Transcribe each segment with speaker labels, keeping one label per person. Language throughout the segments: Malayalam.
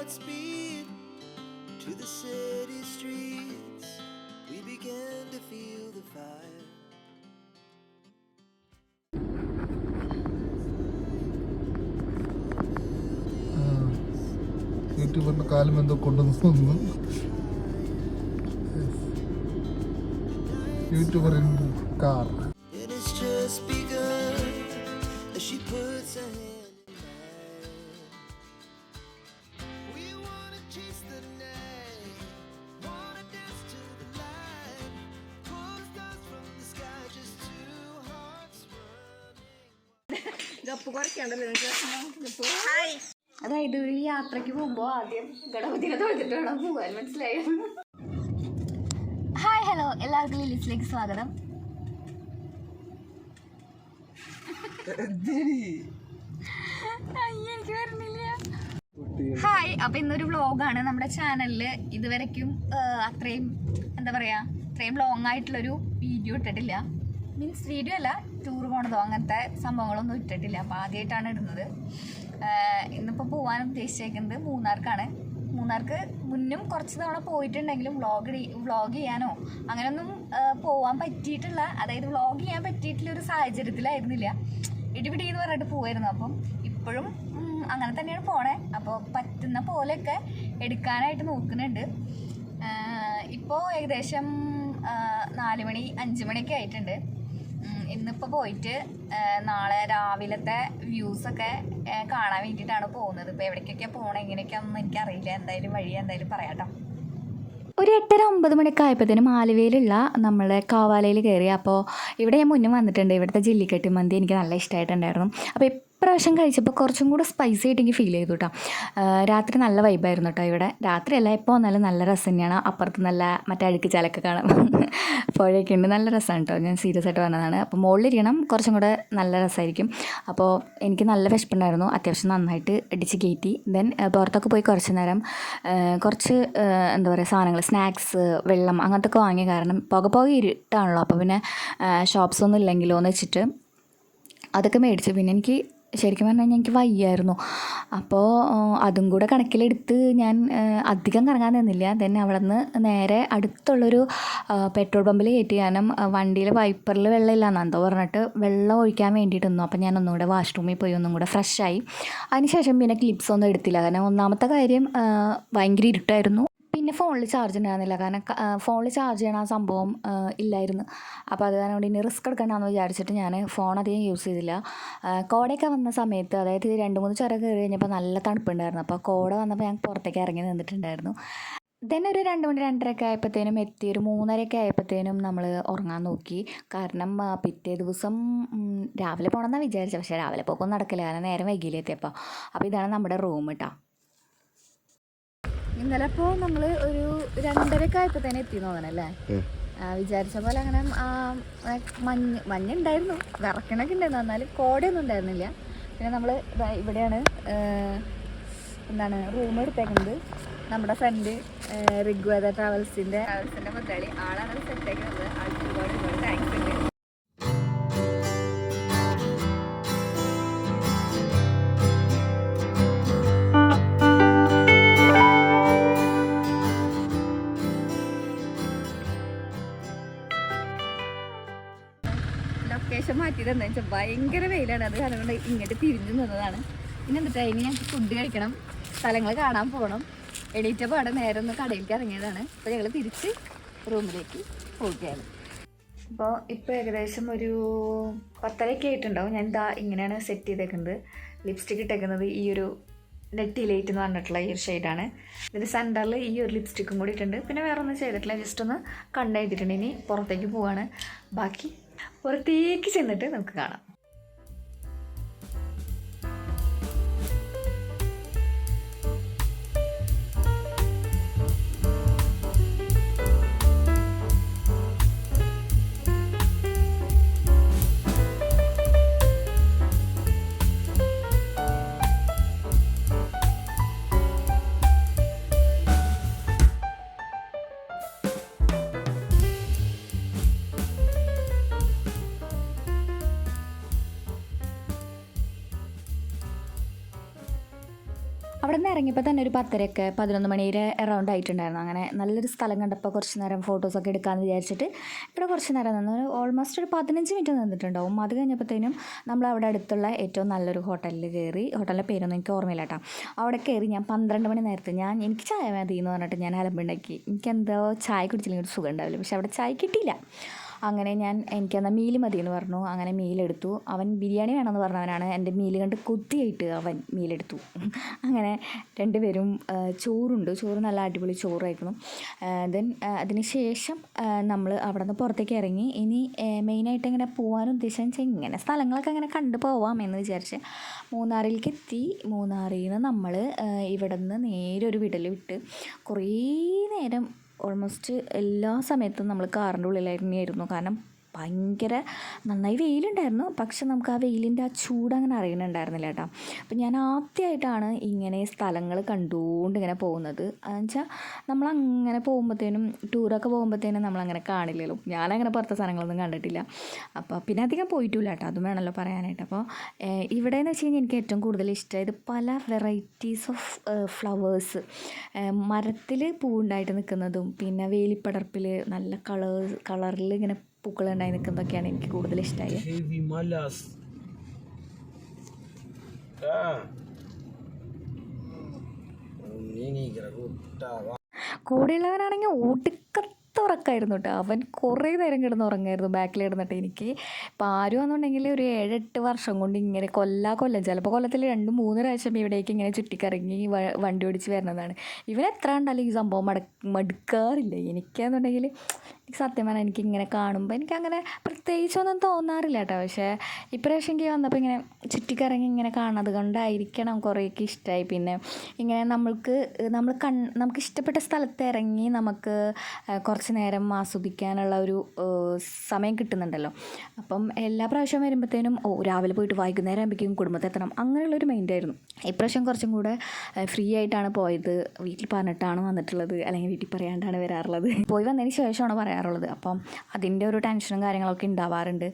Speaker 1: speed to the city streets. We began to feel the fire.
Speaker 2: യൂട്യൂബറിന്റെ കാലം എന്തോ കൊണ്ടുവന്ന് തോന്നുന്നു. YouTuber in car.
Speaker 1: And it's just begun as she puts her hand in mine. We wanna chase the night, wanna dance to the light, pull stars from the sky, just two hearts running.
Speaker 3: Hi. അതായത് ഒരു യാത്രയ്ക്ക് പോകുമ്പോൾ ആദ്യം ഗണപതിനെ തൊഴുതിട്ട് വേണം പോകാൻ, മനസ്സിലായോ? ഹായ്, ഹലോ, എല്ലാവർക്കും ലിലിസിലേക്ക് സ്വാഗതം. എനിക്ക് വരുന്നില്ല. ഹായ്, അപ്പൊ ഇന്നൊരു വ്ളോഗാണ് നമ്മുടെ ചാനലിൽ. ഇതുവരെയ്ക്കും അത്രയും എന്താ പറയാ, അത്രയും ലോങ് ആയിട്ടുള്ളൊരു വീഡിയോ ഇട്ടിട്ടില്ല. മീൻസ് വീഡിയോ അല്ല, ടൂർ പോണതോ അങ്ങനത്തെ സംഭവങ്ങളൊന്നും ഇട്ടിട്ടില്ല. അപ്പോൾ ആദ്യമായിട്ടാണ് ഇടുന്നത്. ഇന്നിപ്പോൾ പോകാൻ ഉദ്ദേശിച്ചേക്കുന്നത് മൂന്നാർക്കാണ്. മൂന്നാർക്ക് മുന്നും കുറച്ച് തവണ പോയിട്ടുണ്ടെങ്കിലും വ്ളോഗ് ചെയ്യാനോ അങ്ങനെയൊന്നും പോകാൻ പറ്റിയിട്ടുള്ള, അതായത് വ്ളോഗ് ചെയ്യാൻ പറ്റിയിട്ടുള്ളൊരു സാഹചര്യത്തിലായിരുന്നില്ല. ഇടിപിടി എന്ന് പറഞ്ഞിട്ട് പോവായിരുന്നു. അപ്പം ഇപ്പോഴും അങ്ങനെ തന്നെയാണ് പോണേ. അപ്പോൾ പറ്റുന്ന പോലെയൊക്കെ എടുക്കാനായിട്ട് നോക്കുന്നുണ്ട്. ഇപ്പോൾ ഏകദേശം 4 മണി 5 മണിയൊക്കെ ആയിട്ടുണ്ട്. ഇന്നിപ്പോൾ പോയിട്ട് നാളെ രാവിലത്തെ വ്യൂസൊക്കെ കാണാൻ വേണ്ടിയിട്ടാണ് പോകുന്നത്. ഇപ്പോൾ എവിടേക്കൊക്കെയാണ് പോകണം എങ്ങനെയൊക്കെയാണെന്ന് എനിക്കറിയില്ല. എന്തായാലും വഴി എന്തായാലും പറയാട്ടോ. ഒരു 8:30-9 മണിയൊക്കെ ആയപ്പോഴത്തേനും ആലുവയിലുള്ള നമ്മളെ കാവാലയിൽ കയറി. അപ്പോൾ ഇവിടെ ഞാൻ മുന്നേ വന്നിട്ടുണ്ട്. ഇവിടുത്തെ ജില്ലിക്കട്ടി മന്തി എനിക്ക് നല്ല ഇഷ്ടമായിട്ടുണ്ടായിരുന്നു. അപ്പോൾ ഇപ്രാവശ്യം കഴിച്ചപ്പോൾ കുറച്ചും കൂടെ സ്പൈസി ആയിട്ട് എനിക്ക് ഫീൽ ചെയ്തു കേട്ടോ. രാത്രി നല്ല വൈബായിരുന്നു കേട്ടോ. ഇവിടെ രാത്രിയല്ല, എപ്പോൾ വന്നാലും നല്ല രസം തന്നെയാണ്. അപ്പുറത്ത് നല്ല മറ്റേ അഴുക്ക് ചാലൊക്കെ കാണാം, പുഴയൊക്കെ ഉണ്ട്, നല്ല രസമാണ് കേട്ടോ. ഞാൻ സീരിയസ് ആയിട്ട് വന്നതാണ്. അപ്പോൾ മുകളിലിരിക്കണം, കുറച്ചും കൂടെ നല്ല രസമായിരിക്കും. അപ്പോൾ എനിക്ക് നല്ല വിശപ്പുണ്ടായിരുന്നു. അത്യാവശ്യം നന്നായിട്ട് ഇടിച്ച് കയറ്റി. ദെൻ പുറത്തൊക്കെ പോയി കുറച്ച് നേരം കുറച്ച് എന്താ പറയുക സാധനങ്ങൾ, സ്നാക്സ്, വെള്ളം അങ്ങനത്തെ ഒക്കെ വാങ്ങിയ കാരണം പുക ഇരുട്ടാണല്ലോ. അപ്പോൾ പിന്നെ ഷോപ്സ് ഒന്നും ഇല്ലെങ്കിലോ എന്ന് വെച്ചിട്ട് അതൊക്കെ മേടിച്ചു. പിന്നെ എനിക്ക് ശരിക്കും പറഞ്ഞാൽ എനിക്ക് വയ്യായിരുന്നു. അപ്പോൾ അതും കൂടെ കണക്കിലെടുത്ത് ഞാൻ അധികം കറങ്ങാൻ നിന്നില്ല. ദെൻ അവിടെ നിന്ന് നേരെ അടുത്തുള്ളൊരു പെട്രോൾ പമ്പിൽ കയറ്റി. കാരണം വണ്ടിയിൽ വൈപ്പറിൽ വെള്ളം ഇല്ലയെന്ന് എന്തോ പറഞ്ഞിട്ട് വെള്ളം ഒഴിക്കാൻ വേണ്ടിയിട്ട് നിന്നു. അപ്പോൾ ഞാൻ ഒന്നും കൂടെ വാഷ്റൂമിൽ പോയി ഒന്നും കൂടെ ഫ്രഷായി. അതിനുശേഷം പിന്നെ ക്ലിപ്സ് ഒന്നും എടുത്തില്ല. കാരണം ഒന്നാമത്തെ കാര്യം ഭയങ്കര ഇരുട്ടായിരുന്നു. പിന്നെ ഫോണിൽ ചാർജ് ഉണ്ടായിരുന്നില്ല. കാരണം ഫോണിൽ ചാർജ് ചെയ്യണ ആ സംഭവം ഇല്ലായിരുന്നു. അപ്പോൾ അത് കാരണം കൊണ്ട് ഇനി റിസ്ക് എടുക്കണ്ടെന്ന് വിചാരിച്ചിട്ട് ഞാൻ ഫോൺ അധികം യൂസ് ചെയ്തില്ല. കോടയൊക്കെ വന്ന സമയത്ത്, അതായത് 2-3 ചുരം കയറി കഴിഞ്ഞപ്പോൾ നല്ല തണുപ്പുണ്ടായിരുന്നു. അപ്പോൾ കോട വന്നപ്പോൾ ഞാൻ പുറത്തേക്ക് ഇറങ്ങി നിന്നിട്ടുണ്ടായിരുന്നു. ദെൻ ഒരു 2 മണി 2:30 ആയപ്പോഴത്തേനും എത്തി. ഒരു 3:30 ആയപ്പോഴത്തേനും നമ്മൾ ഉറങ്ങാൻ നോക്കി. കാരണം പിറ്റേ ദിവസം രാവിലെ പോകണമെന്നാണ് വിചാരിച്ചത്. പക്ഷേ രാവിലെ പോക്കൊന്നും നടക്കില്ല, കാരണം നേരം വൈകിയിലെത്തിയപ്പോൾ. അപ്പോൾ ഇതാണ് നമ്മുടെ റൂം കേട്ടോ. ഇന്നലെ ഇപ്പോൾ നമ്മൾ ഒരു 2:30 ആയപ്പോഴത്തേനും എത്തി തോന്നണല്ലേ. വിചാരിച്ച പോലെ അങ്ങനെ മഞ്ഞുണ്ടായിരുന്നു, വിറക്കണൊക്കെ ഉണ്ടായിരുന്നു, എന്നാലും കോടയൊന്നും ഉണ്ടായിരുന്നില്ല. പിന്നെ നമ്മൾ ഇവിടെയാണ് എന്താണ് റൂം എടുത്തേക്കുന്നത്. നമ്മുടെ ഫ്രണ്ട് ഋഗ്വേദ ട്രാവൽസിൻ്റെ മുതലാളി ആളാണ് സെറ്റാക്കുന്നത്. ആൾക്ക് ഒരുപാട് താങ്ക്സ് ഉണ്ട്. ലൊക്കേഷൻ മാറ്റിയതെന്ന് വെച്ചാൽ ഭയങ്കര വെയിലാണ്. അത് കാരണം ഇങ്ങോട്ട് തിരിഞ്ഞു നിന്നതാണ്. പിന്നെ എന്നിട്ട് ഇനി ഞങ്ങൾക്ക് ഫുഡ് കഴിക്കണം, സ്ഥലങ്ങൾ കാണാൻ പോകണം. എണീറ്റ പാടെ നേരെ ഒന്ന് കടയിലേക്ക് ഇറങ്ങിയതാണ്. അപ്പോൾ ഞങ്ങൾ തിരിച്ച് റൂമിലേക്ക് പോവുകയാണ്. ഇപ്പോൾ ഏകദേശം ഒരു 10:30 ആയിട്ടുണ്ടാവും. ഞാൻ ഇതാ ഇങ്ങനെയാണ് സെറ്റ് ചെയ്തേക്കുന്നത്. ലിപ്സ്റ്റിക്ക് ഇട്ടേക്കുന്നത് ഈ ഒരു നെറ്റി ലൈറ്റ് എന്ന് പറഞ്ഞിട്ടുള്ള ഈ ഒരു ഷെയ്ഡാണ്. ഇതിൻ്റെ സെൻറ്ററിൽ ഈ ഒരു ലിപ്സ്റ്റിക്കും കൂടി ഇട്ടുണ്ട്. പിന്നെ വേറെ ഒന്നും ചെയ്തിട്ടില്ല, ജസ്റ്റ് ഒന്ന് കണ്ണെഴുതിയിട്ടുണ്ട്. ഇനി പുറത്തേക്ക് പോവാണ്. ബാക്കി പുറത്തേക്ക് ചെന്നിട്ട് നമുക്ക് കാണാം. അവിടെ നിന്ന് ഇറങ്ങിയപ്പോൾ തന്നെ ഒരു 10:30 11 മണിയുടെ അറൗണ്ട് ആയിട്ടുണ്ടായിരുന്നു. അങ്ങനെ നല്ലൊരു സ്ഥലം കണ്ടപ്പോൾ കുറച്ച് നേരം ഫോട്ടോസൊക്കെ എടുക്കാമെന്ന് വിചാരിച്ചിട്ട് ഇവിടെ കുറച്ച് നേരം നിന്ന് ഓൾമോസ്റ്റ് ഒരു 15 മിനിറ്റ് നിന്നിട്ടുണ്ടാവും. അത് കഴിഞ്ഞപ്പോഴത്തേനും നമ്മൾ അവിടെ അടുത്തുള്ള ഏറ്റവും നല്ലൊരു ഹോട്ടലിൽ കയറി. ഹോട്ടലിൻ്റെ പേരൊന്നും എനിക്ക് ഓർമ്മയില്ല കേട്ടോ. അവിടെ കയറി ഞാൻ 12 മണി നേരത്തെ എനിക്ക് ചായ മതി എന്ന് പറഞ്ഞിട്ട് ഞാൻ അലമ്പുണ്ടാക്കി. എനിക്കെന്തോ ചായ കുടിച്ചില്ലെങ്കിൽ ഒരു സുഖം ഉണ്ടാവില്ല. പക്ഷെ അവിടെ ചായ കിട്ടിയില്ല. അങ്ങനെ എനിക്കെന്നാൽ മീൽ മതി എന്ന് പറഞ്ഞു. അങ്ങനെ മീലെടുത്തു. അവൻ ബിരിയാണി വേണമെന്ന് പറഞ്ഞവനാണ്. എൻ്റെ മീൽ കണ്ട് കൊത്തിയായിട്ട് അവൻ മീലെടുത്തു. അങ്ങനെ രണ്ടുപേരും ചോറുണ്ട്. ചോറ് നല്ല അടിപൊളി ചോറായിരുന്നു. അതിന് ശേഷം നമ്മൾ അവിടെ നിന്ന് പുറത്തേക്ക് ഇറങ്ങി. ഇനി മെയിനായിട്ട് ഇങ്ങനെ പോകാൻ ഉദ്ദേശിച്ചെന്ന് വെച്ചാൽ ഇങ്ങനെ സ്ഥലങ്ങളൊക്കെ ഇങ്ങനെ കണ്ടു പോവാം എന്ന് വിചാരിച്ച് മൂന്നാറിലേക്ക് എത്തി. മൂന്നാറിൽ നിന്ന് നമ്മൾ ഇവിടെ നിന്ന് നേരെ ഒരു വിടൽ വിട്ട് കുറേ നേരം ഓൾമോസ്റ്റ് എല്ലാ സമയത്തും നമ്മൾ കാറിൻ്റെ ഉള്ളിൽ തന്നെയായിരുന്നു. കാരണം ഭയങ്കര നന്നായി വെയിലുണ്ടായിരുന്നു. പക്ഷെ നമുക്ക് ആ വെയിലിൻ്റെ ആ ചൂട് അങ്ങനെ അറിയണുണ്ടായിരുന്നില്ല കേട്ടോ. അപ്പം ഞാൻ ആദ്യമായിട്ടാണ് ഇങ്ങനെ സ്ഥലങ്ങൾ കണ്ടുകൊണ്ട് ഇങ്ങനെ പോകുന്നത്. എന്നുവെച്ചാൽ നമ്മളങ്ങനെ പോകുമ്പോഴത്തേനും ടൂറൊക്കെ പോകുമ്പോഴത്തേനും നമ്മളങ്ങനെ കാണില്ലല്ലോ. ഞാനങ്ങനെ പുറത്തെ സ്ഥലങ്ങളൊന്നും കണ്ടിട്ടില്ല. അപ്പോൾ പിന്നെ അധികം പോയിട്ടില്ല കേട്ടോ, അതും വേണമല്ലോ പറയാനായിട്ട്. അപ്പോൾ ഇവിടെ എന്ന് വെച്ച് കഴിഞ്ഞാൽ എനിക്ക് ഏറ്റവും കൂടുതൽ ഇഷ്ടമായത് പല വെറൈറ്റീസ് ഓഫ് ഫ്ലവേഴ്സ്, മരത്തിൽ പൂവുണ്ടായിട്ട് നിൽക്കുന്നതും പിന്നെ വേലിപ്പടർപ്പിൽ നല്ല കളറിൽ ഇങ്ങനെ പൂക്കളുണ്ടായി നിൽക്കുന്നതൊക്കെയാണ് എനിക്ക് കൂടുതൽ ഇഷ്ടമായത്. കൂടെയുള്ളവനാണെങ്കിൽ ഒടുക്കത്തെ ഉറക്കമായിരുന്നു കേട്ടോ. അവൻ കുറേ നേരം കിടന്ന് ഉറങ്ങായിരുന്നു ബാക്കിൽ കിടന്നിട്ട്. എനിക്ക് ഇപ്പോൾ ആരുമെന്നുണ്ടെങ്കിൽ ഒരു 7-8 വർഷം കൊണ്ട് ഇങ്ങനെ കൊല്ലം ചിലപ്പോൾ കൊല്ലത്തിൽ 2-3 പ്രാവശ്യം ഇവിടേക്ക് ഇങ്ങനെ ചുറ്റിക്കറങ്ങി വണ്ടി ഓടിച്ച് വരുന്നതാണ്. ഇവൻ എത്ര കണ്ടാലും ഈ സംഭവം മടുക്കാറില്ല. എനിക്കെന്നുണ്ടെങ്കിൽ സത്യം പറഞ്ഞാൽ എനിക്കിങ്ങനെ കാണുമ്പോൾ എനിക്കങ്ങനെ പ്രത്യേകിച്ചൊന്നും തോന്നാറില്ല കേട്ടോ. പക്ഷേ ഇപ്രാവശ്യം എനിക്ക് വന്നപ്പോൾ ഇങ്ങനെ ചുറ്റിക്കറങ്ങി ഇങ്ങനെ കാണുന്നത് കൊണ്ടായിരിക്കണം കുറേയൊക്കെ ഇഷ്ടമായി. പിന്നെ ഇങ്ങനെ നമുക്ക് ഇഷ്ടപ്പെട്ട സ്ഥലത്ത് ഇറങ്ങി നമുക്ക് കുറച്ച് നേരം ആസ്വദിക്കാനുള്ള ഒരു സമയം കിട്ടുന്നുണ്ടല്ലോ. അപ്പം എല്ലാ പ്രാവശ്യവും വരുമ്പോഴത്തേനും രാവിലെ പോയിട്ട് വൈകുന്നേരം ആകുമ്പോഴേക്കും കുടുംബത്തെത്തണം അങ്ങനെയുള്ളൊരു മൈൻഡായിരുന്നു. ഇപ്രാവശ്യം കുറച്ചും കൂടെ ഫ്രീ ആയിട്ടാണ് പോയത്. വീട്ടിൽ പറഞ്ഞിട്ടാണ് വന്നിട്ടുള്ളത്, അല്ലെങ്കിൽ വീട്ടിൽ പറയാണ്ടാണ് വരാറുള്ളത്. പോയി വന്നതിന് ശേഷമാണ് പറയാറുള്ളത്. അപ്പം അതിൻ്റെ ഒരു ടെൻഷനും കാര്യങ്ങളൊക്കെ ഉണ്ടാവാറുണ്ട്.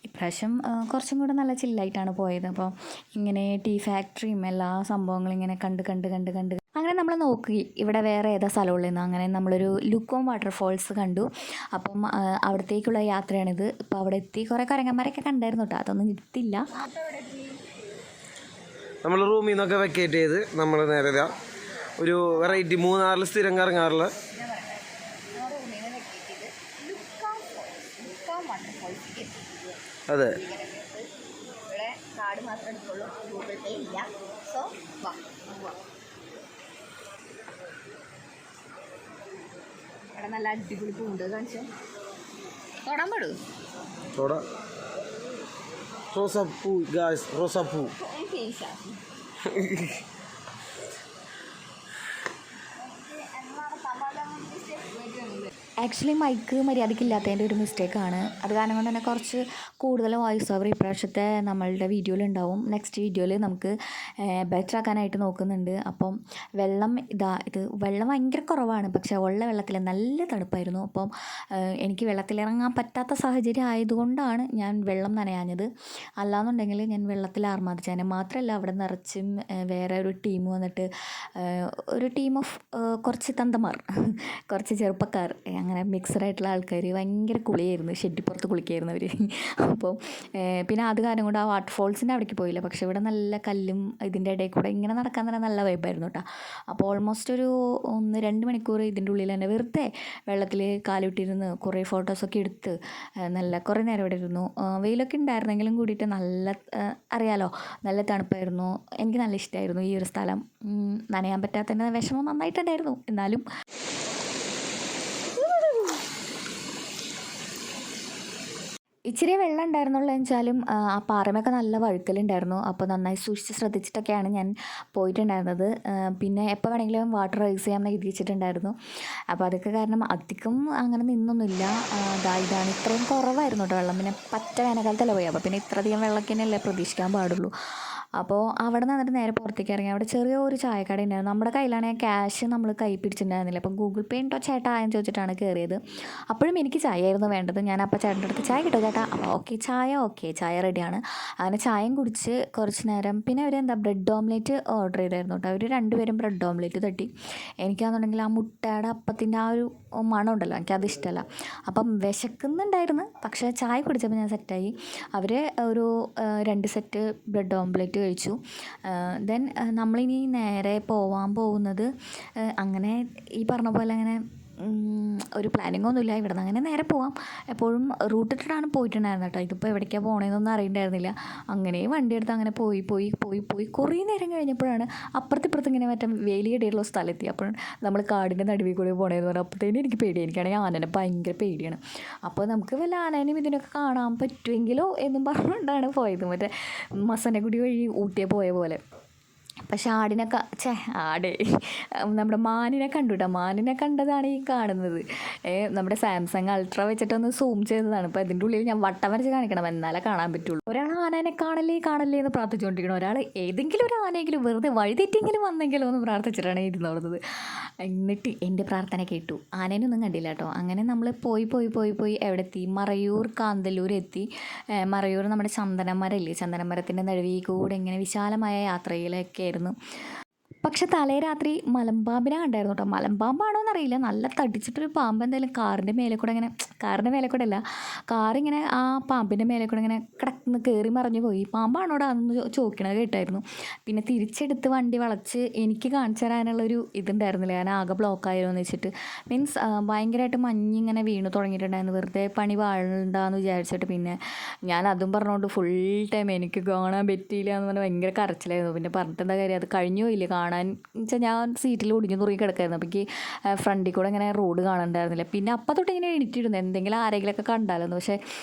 Speaker 3: ഇപ്രാവശ്യം കുറച്ചും കൂടെ നല്ല ചില്ലായിട്ടാണ് പോയത്. അപ്പോൾ ഇങ്ങനെ ടീ ഫാക്ടറിയും എല്ലാ സംഭവങ്ങളും ഇങ്ങനെ കണ്ട് അങ്ങനെ നമ്മൾ നോക്കി ഇവിടെ വേറെ ഏതാ സ്ഥലമുള്ളതെന്ന്. അങ്ങനെ നമ്മളൊരു ലുക്കോം വാട്ടർഫോൾസ് കണ്ടു. അപ്പം അവിടത്തേക്കുള്ള യാത്രയാണിത്. ഇപ്പോൾ അവിടെ എത്തി കുറേ കുരങ്ങന്മാരൊക്കെ കണ്ടായിരുന്നു കേട്ടോ, അതൊന്നും കിട്ടില്ല.
Speaker 4: നമ്മൾ റൂമിൽ നിന്നൊക്കെ വെക്കേറ്റ് ചെയ്ത് നമ്മൾ നേരെ ഒരു വെറൈറ്റി മൂന്നാറിൽ സ്ഥിരം കറങ്ങാറുള്ള അതെ
Speaker 3: നല്ല അടിപൊളി പൂണ്ട് കാണിച്ചോ, തൊടാൻ പാടൂ.
Speaker 4: റോസാപ്പൂ ഗായ്സ്, റോസാപ്പൂ.
Speaker 3: ആക്ച്വലി മൈക്ക് മര്യാദയ്ക്കില്ലാത്തതിൻ്റെ ഒരു മിസ്റ്റേക്കാണ്. അത് കാരണം കൊണ്ട് തന്നെ കുറച്ച് കൂടുതൽ വോയിസ് ഓവർ ഇപ്രാവശ്യത്തെ നമ്മളുടെ വീഡിയോയിലുണ്ടാവും. നെക്സ്റ്റ് വീഡിയോയിൽ നമുക്ക് ബെറ്റർ ആക്കാനായിട്ട് നോക്കുന്നുണ്ട്. അപ്പം ഇത് വെള്ളം ഭയങ്കര കുറവാണ്. പക്ഷേ ഉള്ള വെള്ളത്തിൽ നല്ല തണുപ്പായിരുന്നു. അപ്പം എനിക്ക് വെള്ളത്തിലിറങ്ങാൻ പറ്റാത്ത സാഹചര്യം ആയതുകൊണ്ടാണ് ഞാൻ വെള്ളം നനയാഞ്ഞത്. അല്ലാന്നുണ്ടെങ്കിൽ ഞാൻ വെള്ളത്തിൽ ആർമാദിച്ചതിനെ. മാത്രമല്ല അവിടെ നിറച്ചും വേറെ ഒരു ടീം വന്നിട്ട് ഒരു ടീം ഓഫ് കുറച്ച് തന്തമാർ, കുറച്ച് ചെറുപ്പക്കാർ, അങ്ങനെ മിക്സഡായിട്ടുള്ള ആൾക്കാർ ഭയങ്കര കുളിയായിരുന്നു. ഷെഡിപ്പുറത്ത് കുളിക്കായിരുന്നു അവർ. അപ്പോൾ പിന്നെ അത് കാരണം കൊണ്ട് ആ വാട്ടർഫോൾസിൻ്റെ അവിടേക്ക് പോയില്ല. പക്ഷേ ഇവിടെ നല്ല കല്ലും ഇതിൻ്റെ ഇടയിൽ കൂടെ ഇങ്ങനെ നടക്കാൻ തന്നെ നല്ല വൈബായിരുന്നു കേട്ടോ. അപ്പോൾ ഓൾമോസ്റ്റ് ഒരു 1-2 മണിക്കൂർ ഇതിൻ്റെ ഉള്ളിൽ തന്നെ വെറുതെ വെള്ളത്തിൽ കാലിട്ടിരുന്ന് കുറേ ഫോട്ടോസൊക്കെ എടുത്ത് നല്ല കുറേ നേരം ഇവിടെ ഇരുന്നു. വെയിലൊക്കെ ഉണ്ടായിരുന്നെങ്കിലും കൂടിയിട്ട് അറിയാലോ നല്ല തണുപ്പായിരുന്നു. എനിക്ക് നല്ല ഇഷ്ടമായിരുന്നു ഈ ഒരു സ്ഥലം. നനയാൻ പറ്റാത്തതിൻ്റെ വിഷമം നന്നായിട്ടുണ്ടായിരുന്നു. എന്നാലും ഇച്ചിരി വെള്ളം ഉണ്ടായിരുന്നുള്ളൂ വെച്ചാലും ആ പാറമൊക്കെ നല്ല വഴുക്കലുണ്ടായിരുന്നു. അപ്പോൾ നന്നായി സൂക്ഷിച്ച് ശ്രദ്ധിച്ചിട്ടൊക്കെയാണ് ഞാൻ പോയിട്ടുണ്ടായിരുന്നത്. പിന്നെ എപ്പോൾ വേണമെങ്കിലും വാട്ടർ റൈസ് ചെയ്യാമെന്ന് എഴുതിച്ചിട്ടുണ്ടായിരുന്നു. അപ്പോൾ അതൊക്കെ കാരണം അധികം അങ്ങനെ നിന്നൊന്നുമില്ല. ഇതാണ് ഇത്രയും കുറവായിരുന്നു കേട്ടോ വെള്ളം. പിന്നെ പറ്റ വേനൽക്കാലത്തല്ല പോയി. അപ്പോൾ പിന്നെ ഇത്രയധികം വെള്ളമൊക്കെ തന്നെയല്ലേ പ്രതീക്ഷിക്കാൻ പാടുള്ളൂ. അപ്പോൾ അവിടെ നിന്ന് എന്നിട്ട് നേരെ പുറത്തേക്ക് ഇറങ്ങി. അവിടെ ചെറിയൊരു ചായക്കട ഉണ്ടായിരുന്നു. നമ്മുടെ കയ്യിലാണെങ്കിൽ ക്യാഷ് നമ്മൾ കൈ പിടിച്ചിട്ടുണ്ടായിരുന്നില്ല. അപ്പം ഗൂഗിൾ പേ ഉണ്ടോ ചേട്ടാ എന്ന് ചോദിച്ചിട്ടാണ് കയറിയത്. അപ്പോഴും എനിക്ക് ചായ ആയിരുന്നു വേണ്ടത്. ഞാൻ അപ്പോൾ ചേട്ടൻ്റെ അടുത്ത് ചായ കിട്ടുമോ ചേട്ടാ? അപ്പോൾ ഓക്കെ ചായ റെഡിയാണ്. അങ്ങനെ ചായയും കുടിച്ച് കുറച്ച് നേരം പിന്നെ അവർ ബ്രെഡ് ഓംലേറ്റ് ഓർഡർ ചെയ്തായിരുന്നു കേട്ടോ. അവർ രണ്ടുപേരും ബ്രെഡ് ഓംലേറ്റ് തട്ടി. എനിക്കാണെന്നുണ്ടെങ്കിൽ ആ മുട്ടയുടെ അപ്പത്തിൻ്റെ ആ ഒരു മണം ഉണ്ടല്ലോ, എനിക്കത് ഇഷ്ടമല്ല. അപ്പം വിശക്കുന്നുണ്ടായിരുന്നു, പക്ഷേ ചായ കുടിച്ചപ്പോൾ ഞാൻ സെറ്റായി. അവർ ഒരു 2 സെറ്റ് ബ്രെഡ് ഓംലെറ്റ് കഴിച്ചു. ദെൻ നമ്മളിനി നേരെ പോകാൻ പോകുന്നത് അങ്ങനെ ഈ പറഞ്ഞ പോലെ അങ്ങനെ ഒരു പ്ലാനിങ് ഒന്നുമില്ല. ഇവിടെ നിന്ന് അങ്ങനെ നേരെ പോവാം. എപ്പോഴും റൂട്ട് ഇട്ടിട്ടാണ് പോയിട്ടുണ്ടായിരുന്നത് കേട്ടോ. ഇതിപ്പോൾ എവിടേക്കാണ് പോകണതെന്നൊന്നും അറിയണ്ടായിരുന്നില്ല. അങ്ങനെ വണ്ടി എടുത്ത് അങ്ങനെ പോയി കുറേ നേരം കഴിഞ്ഞപ്പോഴാണ് അപ്പുറത്തിപ്പുറത്ത് ഇങ്ങനെ മറ്റേ വേലിയിടയുള്ള സ്ഥലമെത്തി. അപ്പോൾ നമ്മൾ കാടിൻ്റെ നടുവിൽ കൂടി പോകണമെന്ന് പറഞ്ഞാൽ അപ്പോഴത്തേനും എനിക്ക് പേടി. എനിക്കാണെങ്കിൽ ആനനെ ഭയങ്കര പേടിയാണ്. അപ്പോൾ നമുക്ക് വല്ല ആനേനും ഇതിനൊക്കെ കാണാൻ പറ്റുമെങ്കിലോ എന്നും പറഞ്ഞുകൊണ്ടാണ് പോയത്. മറ്റേ മസനഗുഡി വഴി ഊട്ടിയെ പോയ പോലെ. പക്ഷെ ആടിനൊക്കെ നമ്മുടെ മാനിനെ കണ്ടു കേട്ടോ. മാനിനെ കണ്ടതാണ് ഈ കാണുന്നത്. നമ്മുടെ സാംസങ് അൾട്ര വെച്ചിട്ടൊന്ന് സൂം ചെയ്തതാണ്. ഇപ്പോൾ ഇതിൻ്റെ ഉള്ളിൽ ഞാൻ വട്ടം വരച്ച് കാണിക്കണം, എന്നാലേ കാണാൻ പറ്റുള്ളൂ. ഒരാൾ ആനേനെ കാണല്ലേ എന്ന് പ്രാർത്ഥിച്ചുകൊണ്ടിരിക്കണം. ഒരാൾ ഏതെങ്കിലും ഒരു ആനയെങ്കിലും വെറുതെ വഴിതെറ്റെങ്കിലും വന്നെങ്കിലും എന്ന് പ്രാർത്ഥിച്ചിട്ടാണ് ഇരുന്നോടുന്നത്. എന്നിട്ട് എൻ്റെ പ്രാർത്ഥന കേട്ടു. ആനേനൊന്നും കണ്ടില്ല കേട്ടോ. അങ്ങനെ നമ്മൾ പോയി എവിടെ എത്തി? മറയൂർ കാന്തല്ലൂർ എത്തി. മറയൂർ നമ്മുടെ ചന്ദനമരമില്ലേ, ചന്ദനമരത്തിൻ്റെ നടുവിൽ കൂടെ ഇങ്ങനെ വിശാലമായ യാത്രയിലൊക്കെ ആയിരുന്നു. പക്ഷെ തലേ രാത്രി മലമ്പാമ്പിനെ കണ്ടായിരുന്നു കേട്ടോ. മലമ്പാമ്പാണോ എന്നറിയില്ല, നല്ല തടിച്ചിട്ടൊരു പാമ്പ് എന്തായാലും കാറിൻ്റെ മേലെ കൂടെ അല്ല, കാറിങ്ങനെ ആ പാമ്പിൻ്റെ മേലെ കൂടെ ഇങ്ങനെ കിടന്ന് കയറി മറിഞ്ഞു പോയി. പാമ്പാണോടാ അന്ന് ചോദിക്കണത് കേട്ടായിരുന്നു. പിന്നെ തിരിച്ചെടുത്ത് വണ്ടി വളച്ച് എനിക്ക് കാണിച്ചു തരാനുള്ളൊരു ഇതുണ്ടായിരുന്നില്ല. ഞാൻ ആകെ ബ്ലോക്കായിരുന്നു എന്ന് വെച്ചിട്ട്. മീൻസ് ഭയങ്കരമായിട്ട് മഞ്ഞിങ്ങനെ വീണു തുടങ്ങിയിട്ടുണ്ടായിരുന്നു. വെറുതെ പണി വാഴണ്ടാന്ന് വിചാരിച്ചിട്ട് പിന്നെ ഞാൻ അതും പറഞ്ഞുകൊണ്ട് ഫുൾ ടൈം എനിക്ക് കാണാൻ പറ്റിയില്ല എന്ന് പറഞ്ഞാൽ ഭയങ്കര കരച്ചിലായിരുന്നു. പിന്നെ പറഞ്ഞിട്ട് എന്താ കാര്യം, അത് കഴിഞ്ഞു പോയില്ലേ കാണാൻ വെച്ചാൽ. ഞാൻ സീറ്റിൽ ഒടിഞ്ഞു തുറങ്ങി കിടക്കായിരുന്നു. അപ്പോൾ എനിക്ക് ഫ്രണ്ടിൽ കൂടെ ഇങ്ങനെ റോഡ് കാണണ്ടായിരുന്നില്ല. പിന്നെ അപ്പം തൊട്ട് ഇങ്ങനെ എണീറ്റിരുന്നു എന്തെങ്കിലും ആരെങ്കിലുമൊക്കെ കണ്ടാലെന്ന്. പക്ഷേ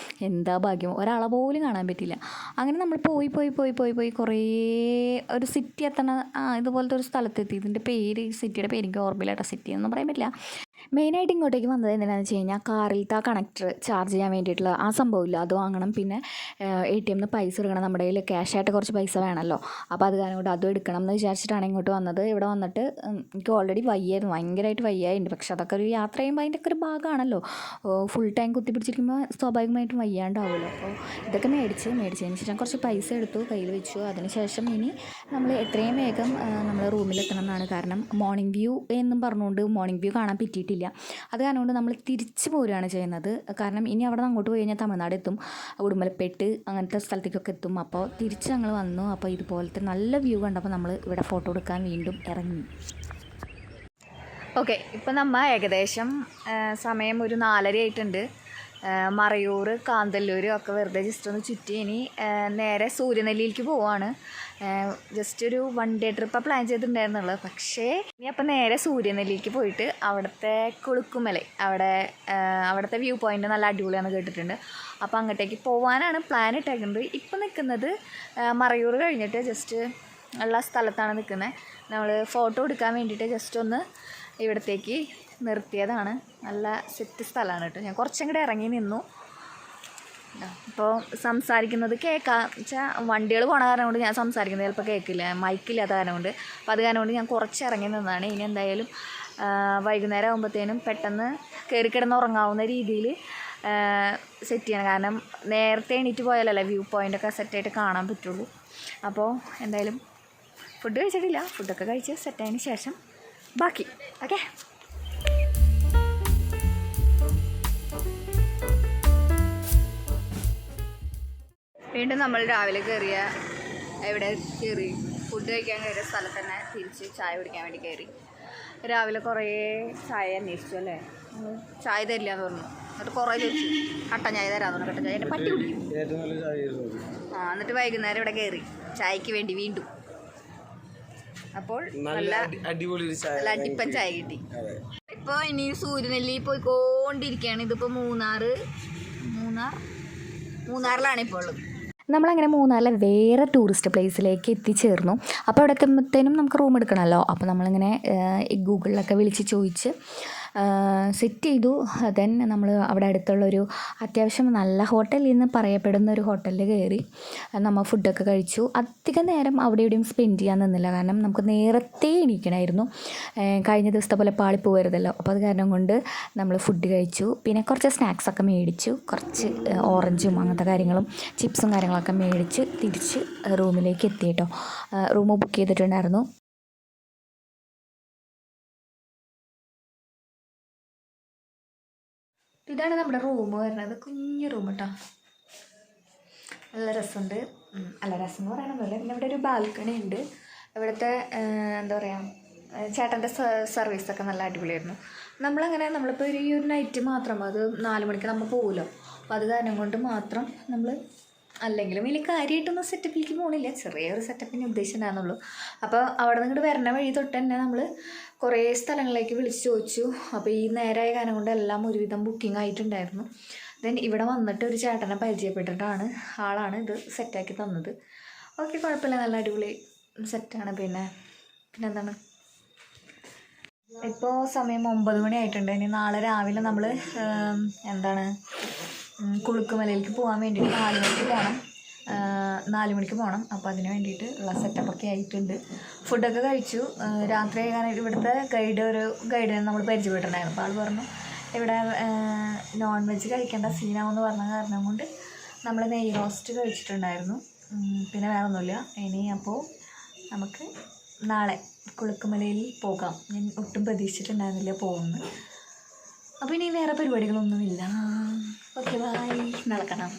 Speaker 3: എന്താ ഭാഗ്യം, ഒരാളെ പോലും കാണാൻ പറ്റില്ല. അങ്ങനെ നമ്മൾ പോയി കുറേ ഒരു സിറ്റി എത്തണ ഇതുപോലത്തെ ഒരു സ്ഥലത്തെത്തി. ഇതിൻ്റെ പേര്, സിറ്റിയുടെ പേര് എനിക്ക് ഓർമ്മയില്ല കേട്ടോ. സിറ്റി എന്നൊന്നും പറയാൻ പറ്റില്ല. മെയിനായിട്ട് ഇങ്ങോട്ടേക്ക് വന്നത് എന്തിനാണെന്ന് വെച്ച് കഴിഞ്ഞാൽ കാറിലത്തെ ആ കണക്ടർ ചാർജ് ചെയ്യാൻ വേണ്ടിയിട്ടുള്ള ആ സംഭവമില്ല, അത് വാങ്ങണം. പിന്നെ ATM പൈസ എടുക്കണം. നമ്മുടെ കയ്യിൽ ക്യാഷായിട്ട് കുറച്ച് പൈസ വേണമല്ലോ. അപ്പോൾ അത് കാരണം കൊണ്ട് അതും എടുക്കണം എന്ന് വിചാരിച്ചിട്ടാണ് ഇങ്ങോട്ട് വന്നത്. ഇവിടെ വന്നിട്ട് എനിക്ക് ഓൾറെഡി വയ്യായിരുന്നു, ഭയങ്കരമായിട്ട് വയ്യായിട്ടുണ്ട്. പക്ഷെ അതൊക്കെ ഒരു യാത്ര ചെയ്യുമ്പോൾ അതിൻ്റെ ഒക്കെ ഒരു ഭാഗമാണല്ലോ. ഫുൾ ടൈം കുത്തിപ്പിടിച്ചിരിക്കുമ്പോൾ സ്വാഭാവികമായിട്ടും വയ്യാണ്ടാവുമല്ലോ. അപ്പോൾ ഇതൊക്കെ മേടിച്ചതിന് ശേഷം കുറച്ച് പൈസ എടുത്തു, കയ്യിൽ വെച്ചു. അതിനുശേഷം ഇനി നമ്മൾ എത്രയും വേഗം നമ്മൾ റൂമിലെത്തണം എന്നാണ്. കാരണം മോർണിംഗ് വ്യൂ എന്നും പറഞ്ഞുകൊണ്ട് മോർണിംഗ് വ്യൂ കാണാൻ പറ്റിയിട്ടില്ല. അത് കാരണം കൊണ്ട് നമ്മൾ തിരിച്ചു പോരുകയാണ് ചെയ്യുന്നത്. കാരണം ഇനി അവിടെ നിന്ന് അങ്ങോട്ട് പോയി കഴിഞ്ഞാൽ തമിഴ്നാട് എത്തും, ഉടുമലപ്പെട്ട് അങ്ങനത്തെ സ്ഥലത്തേക്കൊക്കെ എത്തും. അപ്പോൾ തിരിച്ച് ഞങ്ങൾ വന്നു. അപ്പോൾ ഇതുപോലത്തെ നല്ല വ്യൂ കണ്ടപ്പോൾ നമ്മൾ ഇവിടെ ഫോട്ടോ എടുക്കാൻ വീണ്ടും ഇറങ്ങി. ഓക്കെ, ഇപ്പം നമ്മൾ ഏകദേശം സമയം ഒരു 4:30 ആയിട്ടുണ്ട്. മറയൂർ കാന്തല്ലൂർ ഒക്കെ വെറുതെ ജസ്റ്റ് ഒന്ന് ചുറ്റി ഇനി നേരെ സൂര്യനെല്ലിയിലേക്ക് പോവാണ്. ജസ്റ്റ് ഒരു 1 ഡേ ട്രിപ്പാണ് പ്ലാൻ ചെയ്തിട്ടുണ്ടായിരുന്നുള്ളത്. പക്ഷേ ഇനി അപ്പം നേരെ സൂര്യനെല്ലിയിലേക്ക് പോയിട്ട് അവിടുത്തെ കുളുക്കുമല, അവിടുത്തെ വ്യൂ പോയിൻ്റ് നല്ല അടിപൊളിയാണെന്ന് കേട്ടിട്ടുണ്ട്. അപ്പോൾ അങ്ങോട്ടേക്ക് പോകാനാണ് പ്ലാൻ ഇട്ടേക്കുന്നത്. ഇപ്പം നിൽക്കുന്നത് മറയൂർ കഴിഞ്ഞിട്ട് ജസ്റ്റ് ഉള്ള സ്ഥലത്താണ് നിൽക്കുന്നത്. നമ്മൾ ഫോട്ടോ എടുക്കാൻ വേണ്ടിയിട്ട് ജസ്റ്റ് ഒന്ന് ഇവിടത്തേക്ക് നിർത്തിയതാണ്. നല്ല സെറ്റ് സ്ഥലമാണ് കേട്ടോ. ഞാൻ കുറച്ചങ്ങോട്ട് ഇറങ്ങി നിന്നു. അപ്പോൾ സംസാരിക്കുന്നത് കേൾക്കാം വെച്ചാൽ വണ്ടികൾ പോണ കാരണം കൊണ്ട് ഞാൻ സംസാരിക്കുന്നത് ചിലപ്പോൾ കേൾക്കില്ല, മൈക്കില്ലാത്ത കാരണം കൊണ്ട്. അപ്പോൾ അത് കാരണം കൊണ്ട് ഞാൻ കുറച്ച് ഇറങ്ങി നിന്നതാണ്. ഇനി എന്തായാലും വൈകുന്നേരം ആകുമ്പോഴത്തേനും പെട്ടെന്ന് കയറി കിടന്ന് ഉറങ്ങാവുന്ന രീതിയിൽ സെറ്റ് ചെയ്യണം. കാരണം നേരത്തെ എണീറ്റ് പോയാലല്ലേ വ്യൂ പോയിൻ്റൊക്കെ സെറ്റായിട്ട് കാണാൻ പറ്റുള്ളൂ. അപ്പോൾ എന്തായാലും ഫുഡ് കഴിച്ചിട്ടില്ല, ഫുഡൊക്കെ കഴിച്ച് സെറ്റായതിന് ശേഷം ബാക്കി. ഓക്കെ, വീണ്ടും നമ്മൾ രാവിലെ കയറി ഫുഡ് കഴിക്കാൻ കയറിയ സ്ഥലത്ത് തന്നെ തിരിച്ച് ചായ കുടിക്കാൻ വേണ്ടി കയറി. രാവിലെ കുറേ ചായ അന്വേഷിച്ചു അല്ലേ, ചായ തരില്ല എന്ന് പറഞ്ഞു. എന്നിട്ട് കുറേ ചോദിച്ചു കട്ടൻ ചായ തരാമെന്ന് പറഞ്ഞു. കട്ടൻ ചായ എൻ്റെ പട്ടി കുടിക്കും. എന്നിട്ട് വൈകുന്നേരം ഇവിടെ കയറി ചായക്ക് വേണ്ടി വീണ്ടും. അപ്പോൾ നല്ല അടിപ്പൻ ചായ കിട്ടി. ഇപ്പോൾ ഇനി സൂര്യനെല്ലി പോയിക്കൊണ്ടിരിക്കുകയാണ്. ഇതിപ്പോൾ മൂന്നാറിലാണ് ഇപ്പോൾ ഉള്ളത്. നമ്മളങ്ങനെ മൂന്നാറിലെ വേറെ ടൂറിസ്റ്റ് പ്ലേസിലേക്ക് എത്തിച്ചേർന്നു. അപ്പോൾ അവിടെ എത്തുമ്പോഴത്തേനും നമുക്ക് റൂം എടുക്കണമല്ലോ. അപ്പോൾ നമ്മളിങ്ങനെ ഗൂഗിളിലൊക്കെ വിളിച്ച് ചോദിച്ച് സെറ്റ് ചെയ്തു. ദെൻ നമ്മൾ അവിടെ അടുത്തുള്ളൊരു അത്യാവശ്യം നല്ല ഹോട്ടലിൽ നിന്ന് പറയപ്പെടുന്ന ഒരു ഹോട്ടലിൽ കയറി നമ്മൾ ഫുഡൊക്കെ കഴിച്ചു. അധികം നേരം അവിടെ ഇവിടെയും സ്പെൻഡ് ചെയ്യാൻ നിന്നില്ല, കാരണം നമുക്ക് നേരത്തെ എണീക്കണമായിരുന്നു. കഴിഞ്ഞ ദിവസത്തെ പോലെ പാളിപ്പോകരുതല്ലോ. അപ്പോൾ അത് കാരണം കൊണ്ട് നമ്മൾ ഫുഡ് കഴിച്ചു. പിന്നെ കുറച്ച് സ്നാക്സൊക്കെ മേടിച്ചു, കുറച്ച് ഓറഞ്ചും അങ്ങനത്തെ കാര്യങ്ങളും ചിപ്സും കാര്യങ്ങളൊക്കെ മേടിച്ച് തിരിച്ച് റൂമിലേക്ക് എത്തി കേട്ടോ. റൂം ബുക്ക് ചെയ്തിട്ടുണ്ടായിരുന്നു. ഇതാണ് നമ്മുടെ റൂം വരുന്നത്. കുഞ്ഞു റൂം കേട്ടോ, നല്ല രസമുണ്ട്. നല്ല രസം എന്ന് പറയാനൊന്നുമില്ല. പിന്നെ ഇവിടെ ഒരു ബാൽക്കണി ഉണ്ട്. ഇവിടുത്തെ എന്താ പറയുക, ചേട്ടൻ്റെ സർവീസൊക്കെ നല്ല അടിപൊളിയായിരുന്നു. നമ്മളിപ്പോൾ ഈ ഒരു നൈറ്റ് മാത്രം, അത് 4 മണിക്ക് നമ്മൾ പോകുമല്ലോ. അപ്പോൾ അത് കാരണം കൊണ്ട് മാത്രം നമ്മൾ അല്ലെങ്കിലും വലിയ കാര്യമായിട്ടൊന്നും സെറ്റപ്പിലേക്ക് പോകണില്ല, ചെറിയൊരു സെറ്റപ്പിന് ഉദ്ദേശിച്ചിട്ടുണ്ടായിരുന്നുള്ളൂ. അപ്പോൾ അവിടെ നിന്ന് വരണ വഴി തൊട്ട് തന്നെ നമ്മൾ കുറേ സ്ഥലങ്ങളിലേക്ക് വിളിച്ച് ചോദിച്ചു. അപ്പോൾ ഈ നേരായ കാരണം കൊണ്ട് എല്ലാം ഒരുവിധം ബുക്കിംഗ് ആയിട്ടുണ്ടായിരുന്നു. ദെൻ ഇവിടെ വന്നിട്ട് ഒരു ചേട്ടനെ പരിചയപ്പെട്ടിട്ടാണ് ആളാണ് ഇത് സെറ്റാക്കി തന്നത്. ഓക്കെ, കുഴപ്പമില്ല, നല്ല അടിപൊളി സെറ്റാണ്. പിന്നെന്താണ്, ഇപ്പോൾ സമയം 9 മണി ആയിട്ടുണ്ട്. ഇനി നാളെ രാവിലെ നമ്മൾ കുളുക്കുമലയിലേക്ക് പോകാൻ വേണ്ടിയിട്ട് 4 മണിക്ക് പോകണം. 4 മണിക്ക് പോകണം. അപ്പോൾ അതിന് വേണ്ടിയിട്ട് ഉള്ള സെറ്റപ്പൊക്കെ ആയിട്ടുണ്ട്. ഫുഡൊക്കെ കഴിച്ചു. രാത്രി ആകാനായിട്ട് ഇവിടുത്തെ ഗൈഡിനെ നമ്മൾ പരിചയപ്പെട്ടിട്ടുണ്ടായിരുന്നു. അപ്പോൾ ആൾ പറഞ്ഞു ഇവിടെ നോൺ വെജ് കഴിക്കേണ്ട സീനാവെന്ന് പറഞ്ഞ കാരണം കൊണ്ട് നമ്മൾ നെയ് റോസ്റ്റ് കഴിച്ചിട്ടുണ്ടായിരുന്നു. പിന്നെ വേറെ ഒന്നുമില്ല. ഇനി അപ്പോൾ നമുക്ക് നാളെ കുളുക്കുമലയിൽ പോകാം. ഞാൻ ഒട്ടും പ്രതീക്ഷിച്ചിട്ടുണ്ടായിരുന്നില്ല പോകുന്നത്. അപ്പോൾ ഇനി വേറെ പരിപാടികളൊന്നുമില്ല. ഓക്കെ, ബൈ, നടക്കണം.